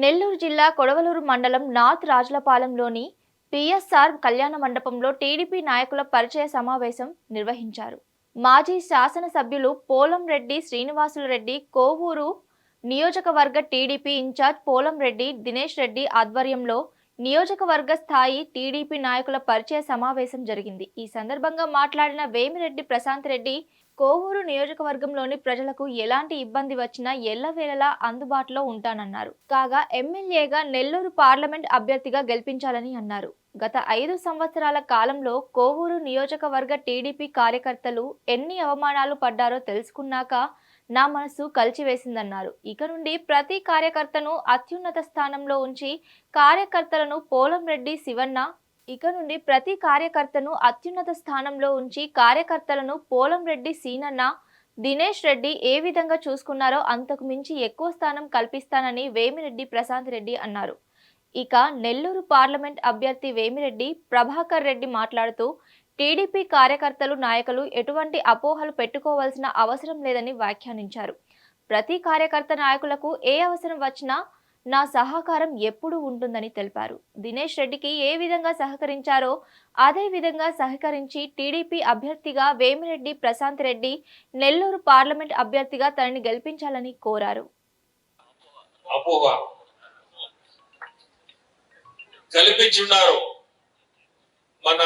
నెల్లూరు జిల్లా కొడవలూరు మండలం north రాజులపాలెంలోని PSR కళ్యాణ మండపంలో టీడీపీ నాయకుల పరిచయ సమావేశం నిర్వహించారు. మాజీ శాసనసభ్యులు పోలంరెడ్డి శ్రీనివాసులు రెడ్డి, కోవూరు నియోజకవర్గ టీడీపీ ఇన్ఛార్జ్ పోలంరెడ్డి దినేష్ రెడ్డి ఆధ్వర్యంలో నియోజకవర్గ స్థాయి టీడీపీ నాయకుల పరిచయ సమావేశం జరిగింది. ఈ సందర్భంగా మాట్లాడిన వేమిరెడ్డి ప్రశాంత్ రెడ్డి, కోవూరు నియోజకవర్గంలోని ప్రజలకు ఎలాంటి ఇబ్బంది వచ్చినా ఎల్లవేళలా అందుబాటులో ఉంటానన్నారు. కాగా ఎమ్మెల్యేగా నెల్లూరు పార్లమెంట్ అభ్యర్థిగా గెలిపించాలని అన్నారు. గత 5 సంవత్సరాల కాలంలో కోవూరు నియోజకవర్గ టీడీపీ కార్యకర్తలు ఎన్ని అవమానాలు పడ్డారో తెలుసుకున్నాక నా మనసు కలిచివేసిందన్నారు. ఇక నుండి ప్రతి కార్యకర్తను అత్యున్నత స్థానంలో ఉంచి కార్యకర్తలను పోలంరెడ్డి శివన్న పోలంరెడ్డి సీనన్న, దినేష్ రెడ్డి ఏ విధంగా చూసుకున్నారో అంతకు మించి ఎక్కువ స్థానం కల్పిస్తానని వేమిరెడ్డి ప్రశాంత్ రెడ్డి అన్నారు. ఇక నెల్లూరు పార్లమెంట్ అభ్యర్థి వేమిరెడ్డి ప్రభాకర్ రెడ్డి మాట్లాడుతూ టీడీపీ కార్యకర్తలు, నాయకులు ఎటువంటి అపోహలు పెట్టుకోవాల్సిన అవసరం లేదని వ్యాఖ్యానించారు. ప్రతి కార్యకర్త నాయకులకు ఏ అవసరం వచ్చినా నా సహకారం ఎప్పుడూ ఉంటుందని తెలిపారు. దినేష్ రెడ్డికి ఏ విధంగా సహకరించారో అదే విధంగా సహకరించి టీడీపీ అభ్యర్థిగా వేమిరెడ్డి ప్రశాంత్ రెడ్డి, నెల్లూరు పార్లమెంట్ అభ్యర్థిగా తనని గెలిపించాలని కోరారు. కల్పించున్నారు మన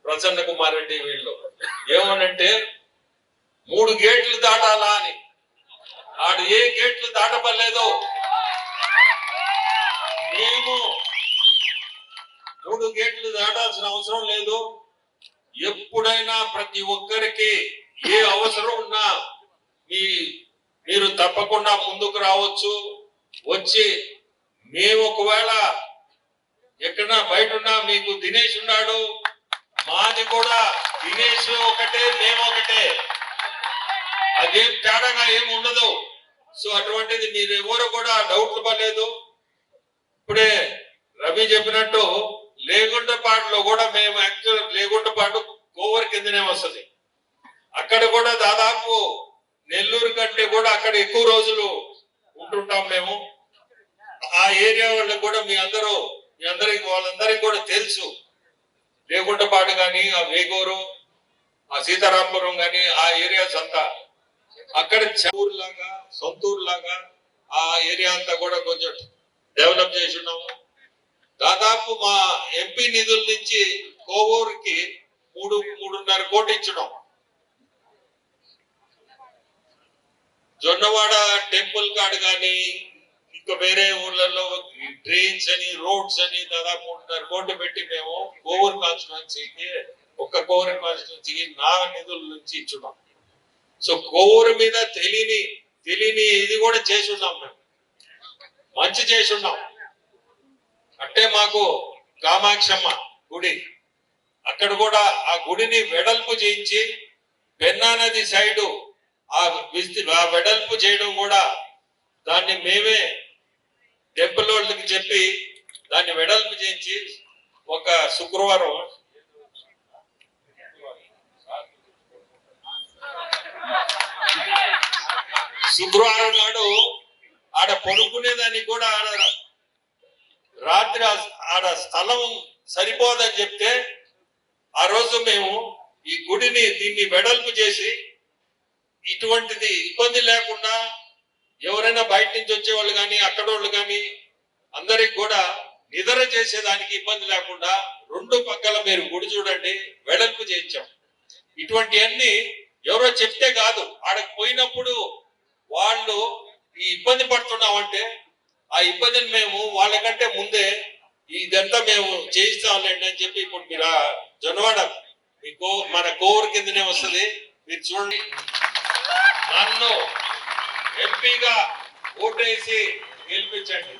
ప్రసన్న కుమార్ రెడ్డి. వీళ్ళు ఏమనంటే 3 గేట్లు దాటాలా అని, ఆడు ఏ గేట్లు దాటపడలేదో. మేము 3 గేట్లు దాటాల్సిన అవసరం లేదు. ఎప్పుడైనా ప్రతి ఒక్కరికి ఏ అవసరం ఉన్నా మీరు తప్పకుండా ముందుకు రావచ్చు. వచ్చి మేము ఒకవేళ ఎక్కడన్నా బయట ఉన్నా మీకు దినేష్ ఉన్నాడు, మాది కూడా దినేష్ ఒకటే, మేము ఒకటే, అదేం తేడాగా ఏమి ఉండదు. సో అటువంటిది మీరు ఎవరు కూడా డౌట్లు పడలేదు. ఇప్పుడే రవి చెప్పినట్టు లేగుంటపాడులో కూడా మేము యాక్చువల్ లేగుంటపాడు కోవూరు కిందనే వస్తుంది. అక్కడ కూడా దాదాపు నెల్లూరు కంటే కూడా అక్కడ ఎక్కువ రోజులు ఉంటుంటాం మేము. ఆ ఏరియా వాళ్ళకి కూడా వాళ్ళందరికీ కూడా తెలుసు. లేగుంటపాడు కానీ, ఆ వేగూరు, ఆ సీతారాంపురం కానీ, ఆ ఏరియాస్ అంతా అక్కడ ఊరులాగా సొంతూరు లాగా ఆ ఏరియా అంతా కూడా కొంచెం డెవలప్ చేసి ఉన్నాము. దాదాపు మా ఎంపీ నిధుల నుంచి కోవూరుకి 3.5 కోట్లు ఇచ్చడం. జొన్నవాడ టెంపుల్ కాడ కానీ ఇంకా వేరే ఊర్లలో డ్రైన్స్ అని, రోడ్స్ అని దాదాపు 3.5 కోట్లు పెట్టి మేము కోవూరు కాన్స్టిట్యున్సీకి, ఒక్క కోవూరు కాన్స్టిట్యున్సీకి నా నిధుల నుంచి ఇచ్చున్నాం. సో కోవూరు మీద తెలియని ఇది కూడా చేసి ఉన్నాం. మేము మంచి చేసి ఉన్నాం. అంటే మాకు కామాక్షమ్మ గుడి, అక్కడ కూడా ఆ గుడిని వెడల్పు చేయించి పెన్నా నది సైడు ఆ వెడల్పు చేయడం కూడా దాన్ని మేమే టెంపుల్ వాళ్ళకి చెప్పి దాన్ని వెడల్పు చేయించి ఒక శుక్రవారం నాడు ఆడ పడుకునేదానికి కూడా రాత్రి ఆడ స్థలం సరిపోదని చెప్తే ఆ రోజు మేము ఈ గుడిని దీన్ని వెడల్పు చేసి ఇటువంటిది ఇబ్బంది లేకుండా ఎవరైనా బయట నుంచి వచ్చేవాళ్ళు కానీ అక్కడ వాళ్ళు కానీ అందరికి కూడా నిద్ర చేసేదానికి ఇబ్బంది లేకుండా 2 పక్కల మీరు గుడి చూడండి వెడల్పు చేయించాం. ఇటువంటివన్నీ ఎవరో చెప్తే కాదు, ఆడకు పోయినప్పుడు వాళ్ళు ఈ ఇబ్బంది పడుతున్నామంటే ఆ ఇబ్బందిని మేము వాళ్ళకంటే ముందే ఇదంతా మేము చేయిస్తాంలేండి అని చెప్పి ఇప్పుడు మీరు జొన్నవాడ మీకు మన కోవూరు కిందనే వస్తుంది. మీరు చూడండి, నన్ను ఎంపీగా ఓటేసి గెలిపించండి.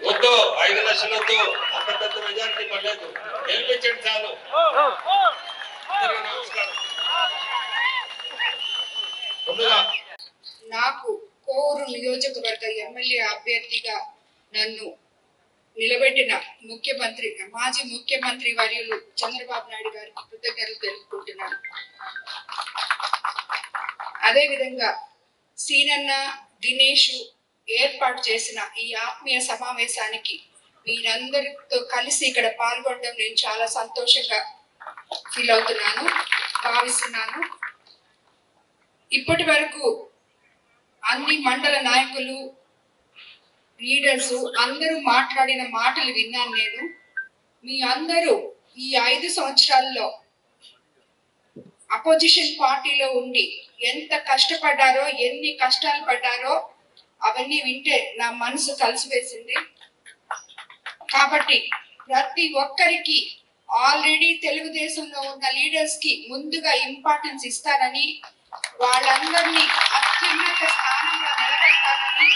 వద్దు 5 లక్షలు వద్దు, అంత పెద్ద మెజారిటీ పడలేదు, గెలిపించండి చాలు. నమస్కారం. నాకు కోవూరు నియోజకవర్గ ఎమ్మెల్యే అభ్యర్థిగా నన్ను నిలబెట్టిన మాజీ ముఖ్యమంత్రి వర్యులు చంద్రబాబు నాయుడు గారికి కృతజ్ఞతలు తెలుపుకుంటున్నాను. అదేవిధంగా సీనన్న, దినేష్, ఏర్పాటు చేసిన ఈ ఆత్మీయ సమావేశానికి మీరందరితో కలిసి ఇక్కడ పాల్గొనడం నేను చాలా సంతోషంగా ఫీల్ అవుతున్నాను, భావిస్తున్నాను. ఇప్పటి వరకు అన్ని మండల నాయకులు, లీడర్స్ అందరూ మాట్లాడిన మాటలు విన్నాను నేను. మీ అందరూ ఈ 5 సంవత్సరాల్లో అపోజిషన్ పార్టీలో ఉండి ఎంత కష్టపడ్డారో, ఎన్ని కష్టాలు పడ్డారో అవన్నీ వింటే నా మనసు కలిసివేసింది. కాబట్టి ప్రతి ఒక్కరికి ఆల్రెడీ తెలుగుదేశంలో ఉన్న లీడర్స్ కి ముందుగా ఇంపార్టెన్స్ ఇస్తానని, వాళ్ళందరినీ అత్యున్నత స్థానంలో నిలబెట్టాలని,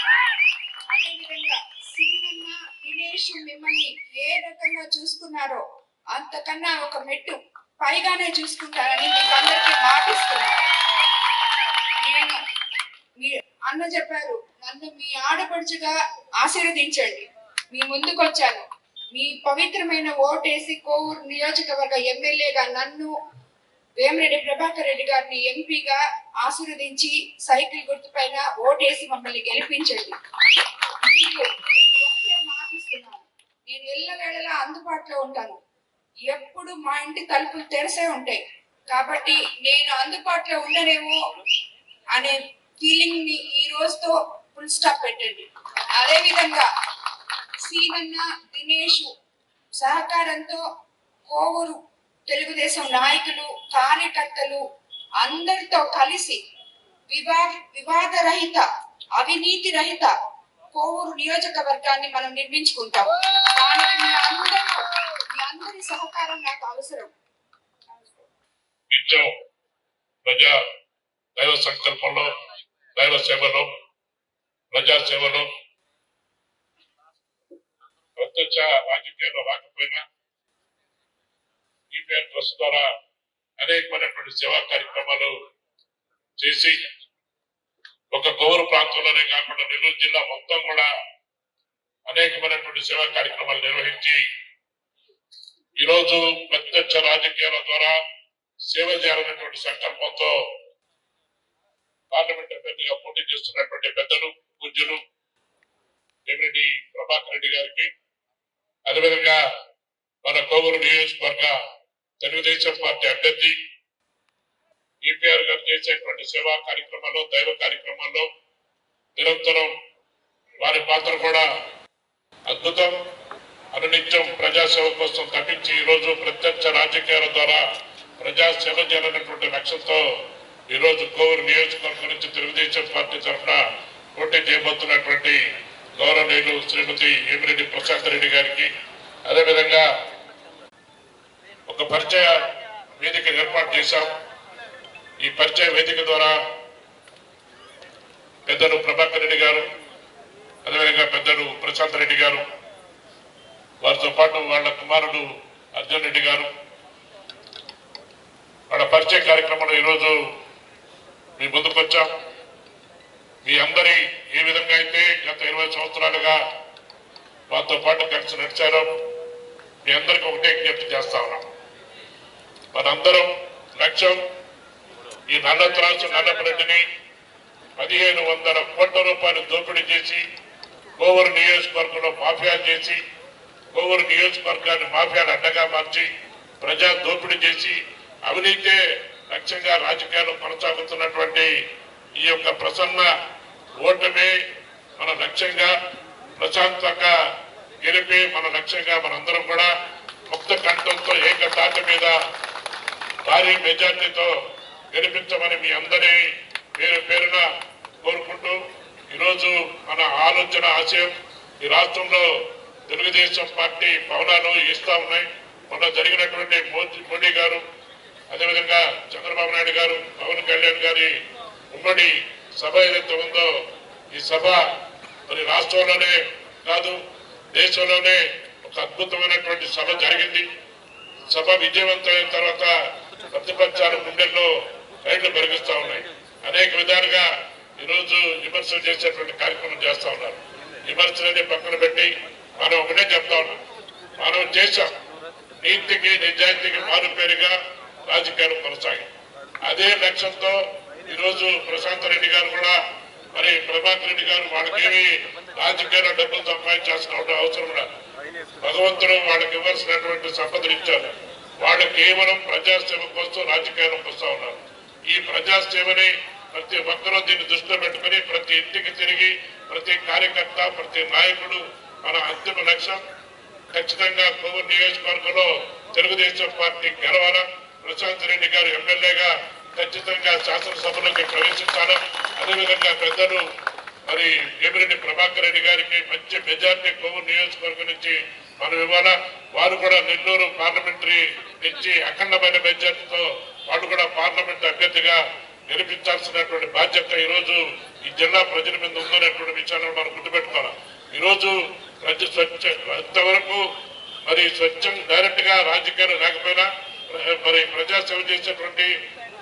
అదేవిధంగా సీనన్న, దినేష్ మిమ్మల్ని ఏ రకంగా చూసుకున్నారో అంతకన్నా ఒక మెట్టు పైగానే చూసుకుంటారని మీకు అందరికీ మాటిస్తున్నాను. నేను మీ అన్న చెప్పారు, నన్ను మీ ఆడపడుచుగా ఆశీర్వదించండి. మీ ముందుకు వచ్చాను. మీ పవిత్రమైన ఓటేసి కోవూరు నియోజకవర్గ ఎమ్మెల్యేగా నన్ను, వేమిరెడ్డి ప్రభాకర్ రెడ్డి గారిని ఎంపీగా ఆశీర్వదించి సైకిల్ గుర్తుపైన ఓటేసి మమ్మల్ని గెలిపించండి. మీకు ఒకటే మాటిస్తున్నాను, నేను ఎల్లవేళలా అందుబాటులో ఉంటాను. ఎప్పుడు మా ఇంటి తలుపులు తెరిసే ఉంటాయి. కాబట్టి నేను అందుబాటులో ఉండనేమో అనే ఫీలింగ్ ని ఈ రోజుతో ఫుల్ స్టాప్ పెట్టండి. అదే విధంగా సీనన్న, దినేష్ సహకారంతో కోవూరు తెలుగుదేశం నాయకులు, కార్యకర్తలు అందరితో కలిసి వివాద రహిత, అవినీతి రహిత కోవూరు నియోజకవర్గాన్ని మనం నిర్మించుకుంటాం. దానికి మీ అందరి సహకారం నాకు అవసరం. నిత్యం ప్రజా దైవ సంకల్పంలో, దైవ సేవలో, ప్రజా సేవలో, ప్రత్యక్ష రాజకీయాల్లో రాకపోయినా ఈపీఆర్ ట్రస్ట్ ద్వారా అనేకమైనటువంటి సేవా కార్యక్రమాలు చేసి ఒక కోవూరు ప్రాంతంలోనే కాకుండా నెల్లూరు జిల్లా మొత్తం కూడా అనేకమైనటువంటి సేవా కార్యక్రమాలు నిర్వహించి ఈరోజు ప్రత్యక్ష రాజకీయాల ద్వారా సేవ చేయాలనేటువంటి సంకల్పంతో పార్లమెంట్ అభ్యర్థిగా పోటీ చేస్తున్నటువంటి పెద్దలు, పూజ్యులు వేమిరెడ్డి ప్రభాకర్ రెడ్డి గారికి, అదేవిధంగా మన కోవూరు నియోజకవర్గ తెలుగుదేశం పార్టీ అభ్యర్థి ఈపీఆర్ గారు చేసేటువంటి సేవా కార్యక్రమాల్లో, దైవ కార్యక్రమాల్లో నిరంతరం వారి పాత్ర కూడా అద్భుతం. అనునిత్యం ప్రజాసేవ కోసం తప్పించి ఈరోజు ప్రత్యక్ష రాజకీయాల ద్వారా ప్రజాసేవ చేయాలన్నటువంటి లక్ష్యంతో ఈరోజు కోవూరు నియోజకవర్గం నుంచి తెలుగుదేశం పార్టీ తరఫున పోటీ చేయబోతున్నటువంటి గౌరవనీయులు శ్రీమతి వేమిరెడ్డి ప్రశాంత్ రెడ్డి గారికి, అదేవిధంగా ఒక పరిచయ వేదిక ఏర్పాటు చేశాం. ఈ పరిచయ వేదిక ద్వారా పెద్దలు ప్రభాకర్ రెడ్డి గారు, అదేవిధంగా పెద్దలు ప్రశాంత్ రెడ్డి గారు, వారితో పాటు వాళ్ళ కుమారుడు అర్జున్ రెడ్డి గారు, వాళ్ళ పరిచయ కార్యక్రమంలో ఈరోజు మీ ముందుకు వచ్చాం. మీ అందరి ఏ విధంగా అయితే గత 20 సంవత్సరాలుగా వారితో పాటు కలిసి నడిచారో మీ అందరికీ ఒకటే విజ్ఞప్తి చేస్తా ఉన్నాం. మనందరం లక్ష్యం ఈ నల్ల త్రాసు నల్లపరెడ్డిని 1500 కోట్ల రూపాయలు దోపిడీ చేసి కోవూరు నియోజకవర్గంలో మాఫియా చేసి కోవూరు నియోజకవర్గాన్ని మాఫియాను అడ్డగా మార్చి ప్రజా దోపిడీ చేసి అవినీతే లక్ష్యంగా రాజకీయాలు కొనసాగుతున్నటువంటి ఈ యొక్క ప్రసన్న ఓటమే మన లక్ష్యంగా, ప్రశాంతంగా గెలిపి మన లక్ష్యంగా మనందరం కూడా ముక్త కంఠంతో ఏకతాటి మీద భారీ మెజార్టీతో గెలిపించమని మీ అందరి పేరున కోరుకుంటూ, ఈరోజు మన ఆలోచన ఆశయం ఈ రాష్ట్రంలో తెలుగుదేశం పార్టీ భవనాలు ఇస్తా ఉన్నాయి. మొన్న జరిగినటువంటి మోడీ గారు, అదేవిధంగా చంద్రబాబు నాయుడు గారు, పవన్ కళ్యాణ్ గారి ఉమ్మడి సభ ఏదైతే ఉందో ఈ సభ మరి రాష్ట్రంలోనే కాదు దేశంలోనే ఒక అద్భుతమైనటువంటి సభ జరిగింది. సభ విజయవంతమైన తర్వాత ప్రతిపక్షాల గుండెల్లో రైళ్లు పెరిగిస్తా ఉన్నాయి. అనేక విధాలుగా ఈరోజు విమర్శలు చేసేటువంటి కార్యక్రమం చేస్తా ఉన్నారు. విమర్శలని పక్కన పెట్టి మనం ఒకటే చెప్తా ఉన్నాం, మనం చేశాం. నీతికి నిజాయితీకి మారు పేరుగా రాజకీయాలు కొనసాగి అదే లక్ష్యంతో ఈరోజు ప్రశాంత్ రెడ్డి గారు కూడా మరి ప్రభాకర్ రెడ్డి గారు వాళ్ళకేమి రాజకీయాల్లో డబ్బులు సంపాదించాల్సిన అవసరం లేదు. భగవంతుడు వాళ్ళకి ఇవ్వాల్సినటువంటి సంపదలు ఇచ్చారు. వాళ్ళు కేవలం ప్రజాసేవ కోసం రాజకీయాలకు వస్తా ఉన్నారు. ఈ ప్రజాసేవని ప్రతి ఒక్కరూ దీన్ని దృష్టిలో పెట్టుకుని ప్రతి ఇంటికి తిరిగి ప్రతి కార్యకర్త ప్రతి నాయకుడు మన అంతిమ లక్ష్యం ఖచ్చితంగా కోవూరు నియోజకవర్గంలో తెలుగుదేశం పార్టీ గెలవాల, ప్రశాంత్ రెడ్డి గారు ఎమ్మెల్యేగా ఖచ్చితంగా శాసనసభలోకి ప్రవేశించాలి. అదేవిధంగా పెద్దలు మరి వేమిరెడ్డి ప్రభాకర్ రెడ్డి గారికి మంచి మెజార్టీ కోవూరు నియోజకవర్గం నుంచి మనం ఇవ్వాలా. వారు కూడా నెల్లూరు పార్లమెంటరీ నుంచి అఖండమైన మెజార్టీతో వాళ్ళు కూడా పార్లమెంట్ అభ్యర్థిగా గెలిపించాల్సినటువంటి బాధ్యత ఈరోజు ఈ జిల్లా ప్రజల మీద ఉందనేటువంటి విషయాలను మనం గుర్తుపెట్టుకోవాలి. ఈరోజు ఇంతవరకు మరి స్వచ్ఛం డైరెక్ట్ గా రాజకీయాలు లేకపోయినా మరి ప్రజాసేవ చేసేటువంటి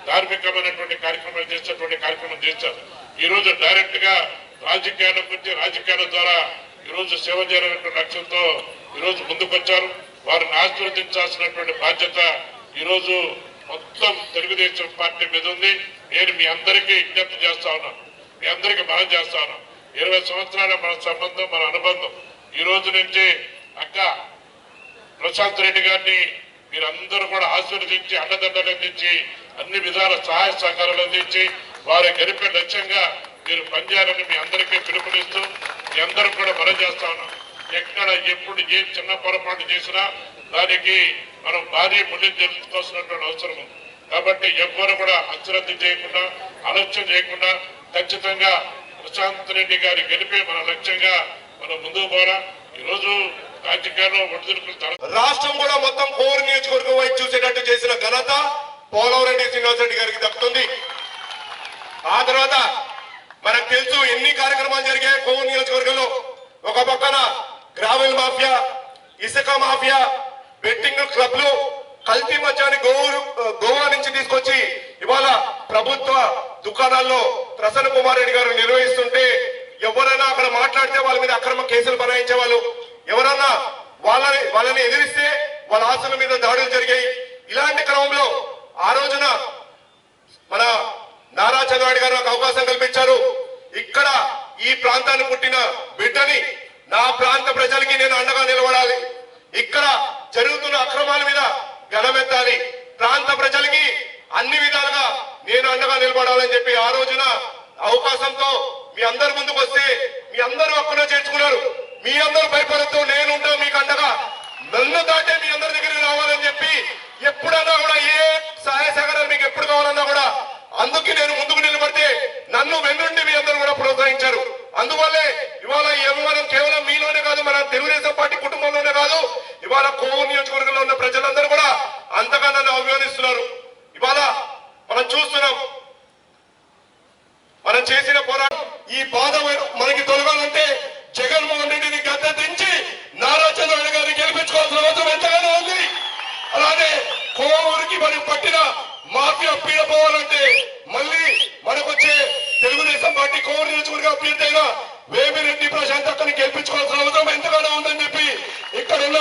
ధార్మికమైనటువంటి కార్యక్రమాలు చేసేటువంటి కార్యక్రమం చేశారు. ఈ రోజు డైరెక్ట్ గా రాజకీయాల గురించి రాజకీయాల ద్వారా ఈరోజు సేవ చేయాలనే లక్ష్యంతో ఈరోజు ముందుకొచ్చారు. వారిని ఆశీర్వదించాల్సినటువంటి బాధ్యత ఈరోజు మొత్తం తెలుగుదేశం పార్టీ మీద ఉంది. నేను మీ అందరికీ విజ్ఞప్తి చేస్తా ఉన్నాను, మీ అందరికీ మనం చేస్తా ఉన్నాను. 20 సంవత్సరాల మన సంబంధం, మన అనుబంధం. ఈ రోజు నుంచి అక్క ప్రశాంత్ రెడ్డి గారిని మీరందరూ కూడా ఆశీర్వదించి అండదండలు అందించి అన్ని విధాల సహాయ సహకారాలు అందించి వారి గెలిపే లక్ష్యంగా మీరు పనిచేయాలని మీ అందరికీ పిలుపునిస్తూ మీ అందరూ కూడా మనం చేస్తా ఉన్నాం. ఎక్కడ ఎప్పుడు ఏ చిన్న పొరపాటు చేసినా దానికి మనం భారీ మూల్యం చెల్లించుకోవాల్సినటువంటి అవసరం ఉంది. కాబట్టి ఎవ్వరు కూడా అశ్రద్ధ చేయకుండా ఆలోచన చేయకుండా ఖచ్చితంగా ప్రశాంత్ రెడ్డి గారి గెలిపే మన లక్ష్యంగా మనం ముందుకు పోరా. ఈరోజు రాజకీయాల్లో ఒడిదుడుకులు రాష్ట్రం కూడా మొత్తం కోవూరు నియోజకవర్గం వైపు చూసేటట్టు చేసిన ఘనత పోలవరెడ్డి శ్రీనివాసరెడ్డి గారికి దక్కుతుంది. ఆ తర్వాత మనకు తెలుసు ఎన్ని కార్యక్రమాలు జరిగాయి కోవూరు నియోజకవర్గంలో. ఒక పక్కన గ్రావెల్ మాఫియా, ఇసుక మాఫియా, బెట్టింగ్ క్లబ్లు, కల్తీ మద్యాన్ని గోవా నుంచి తీసుకొచ్చి ఇవాళ ప్రభుత్వ దుకాణాల్లో ప్రసన్న కుమార్ రెడ్డి గారు నిర్వహిస్తుంటే ఎవరైనా అక్కడ మాట్లాడితే వాళ్ళ మీద అక్రమ కేసులు బనాయించే వాళ్ళు, ఎవరన్నా వాళ్ళని ఎదిరిస్తే వాళ్ళ ఆస్తుల మీద దాడులు జరిగాయి. ఇలాంటి క్రమంలో ఆ రోజున మన నారా చంద్రబాబు గారు నాకు అవకాశం కల్పించారు. ఇక్కడ ఈ ప్రాంతాన్ని పుట్టిన బిడ్డని నా ప్రాంత ప్రజలకి నేను అండగా నిలబడాలి, ఇక్కడ జరుగుతున్న అక్రమాల మీద గలమెత్తాలి, ప్రాంత ప్రజలకి అన్ని విధాలుగా నేను అండగా నిలబడాలని చెప్పి ఆ రోజున అవకాశంతో మీ అందరు ముందుకు వస్తే మీ అందరూ అక్కడ చేర్చుకున్నారు. మీ అందరూ భయపడుతూ నేనుంటా మీకు అండగా, నన్ను దాటే మీ అందరి దగ్గరికి రావాలని చెప్పి ఎప్పుడన్నా కూడా ఏ సహాయ సహకారాలు మీకు ఎప్పుడు కావాలన్నా కూడా అందుకే నేను ముందుకు నిలబడితే నన్ను వెన్నుండి మీ అందరూ కూడా ప్రోత్సహించారు. అందువల్లే ఇవాళ ఈ అభిమానం కేవలం మీలోనే కాదు, మన తెలుగుదేశం పార్టీ కుటుంబంలోనే కాదు, ఇవాళ కోవూరు నియోజకవర్గంలో ఉన్న ప్రజలందరూ కూడా అంతగా నన్ను అభిమానిస్తున్నారు. ఇవాళ మనం చూస్తున్నాం, మనం చేసిన పోరాటం ఈ బాధ మనకి తొలగాలంటే జగన్మోహన్ రెడ్డిని గద్దె దించి నారా చంద్రబాబు గారిని గెలిపించుకోవాల్సిన అవసరం ఎంతగానో ఉంది. అలానే కోవూరుకి మనం పట్టిన మాఫియా పీడ పోవాలంటే మళ్ళీ మనకొచ్చే తెలుగుదేశం పార్టీ కోవూరు నియోజకవర్గ అభ్యర్థి అయిన వేమిరెడ్డి ప్రశాంత్ అక్కని గెలిపించుకోవాల్సిన అవసరం ఎంతగానో ఉందని చెప్పి ఇక్కడున్న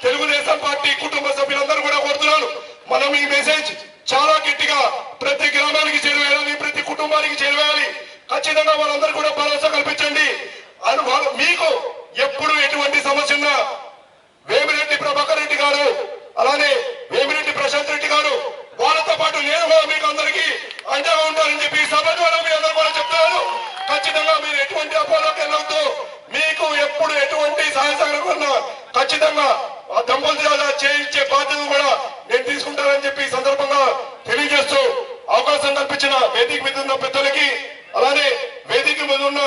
తెలుగుదేశం పార్టీ కుటుంబ సభ్యులందరూ కూడా కోరుతున్నారు. మనం ఈ మెసేజ్ చాలా గట్టిగా ప్రతి గ్రామానికి చేరువేయాలి, ప్రతి కుటుంబానికి చేరువేయాలి. ఖచ్చితంగా వాళ్ళందరూ కూడా భరోసా కల్పించండి. మీకు ఎప్పుడు ఎటువంటి సమస్య ఉన్నా వేమిరెడ్డి ప్రభాకర్ రెడ్డి గారు, అలానే వేమిరెడ్డి ప్రశాంత్ రెడ్డి గారు, వాళ్ళతో పాటు నేను కూడా మీకు అందరికీ అండగా ఉంటారని చెప్పి సభ ద్వారా మీ అందరూ కూడా చెప్తారు. ఖచ్చితంగా మీరు ఎటువంటి అపోలోకి వెళ్ళవద్దు, మీకు ఎప్పుడు ఎటువంటి సహాయ సహకారం ఖచ్చితంగా ఆ దంపతుల చేయించే బాధ్యత కూడా నేను తీసుకుంటానని చెప్పి ఈ సందర్భంగా తెలియజేస్తూ అవకాశం కల్పించిన వేదిక మీద ఉన్న పెద్దలకి, అలానే వేదిక మీద ఉన్న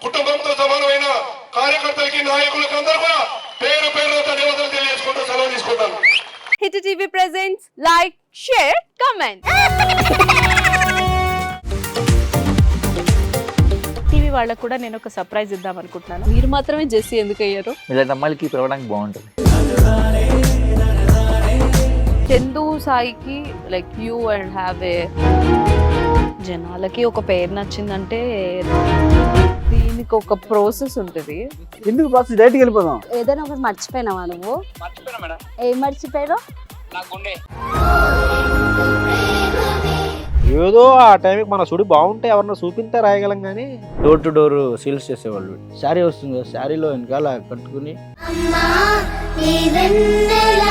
కుటుంబంతో సమానమైన కార్యకర్తలకి, నాయకులకి అందరూ కూడా పేరు పేరు ధన్యవాదాలు తెలియజేసుకుంటూ సెలవు తీసుకుంటాను. Hit TV presents like, share, comment. TV వాళ్ళకు కూడా నేను ఒక సర్ప్రైజ్ ఇద్దాం అనుకుంటున్నాను. మీరు మాత్రమే జెస్సీ ఎందుకు అయ్యారు? ఇలాంటి అమ్మాయిలకి పిలవడానికి బాగుంటుంది. చందు సాయికి like you and have a జనాలకి ఒక పేరు నచ్చిందంటే దీనికి ఒక ప్రాసెస్ ఉంటుంది. ఎందుకు ప్రాసెస్ డైరెక్ట్కి వెళ్ళిపోదాం. ఏదైనా ఒకటి మర్చిపోయినావా నువ్వు? మర్చిపోయినా మేడం, ఏం మర్చిపోయారు? నా గుండె. ఏదో ఆ టైంకి మన సుడి బాగుంటే ఎవరన్నా చూపిస్తే రాయగలం కానీ డోర్ టు డోర్ సేల్స్ చేసేవాళ్ళు. శారీ వస్తుంది కదా, శారీలో వెనకాల కట్టుకుని అమ్మా నీ వెన్నెల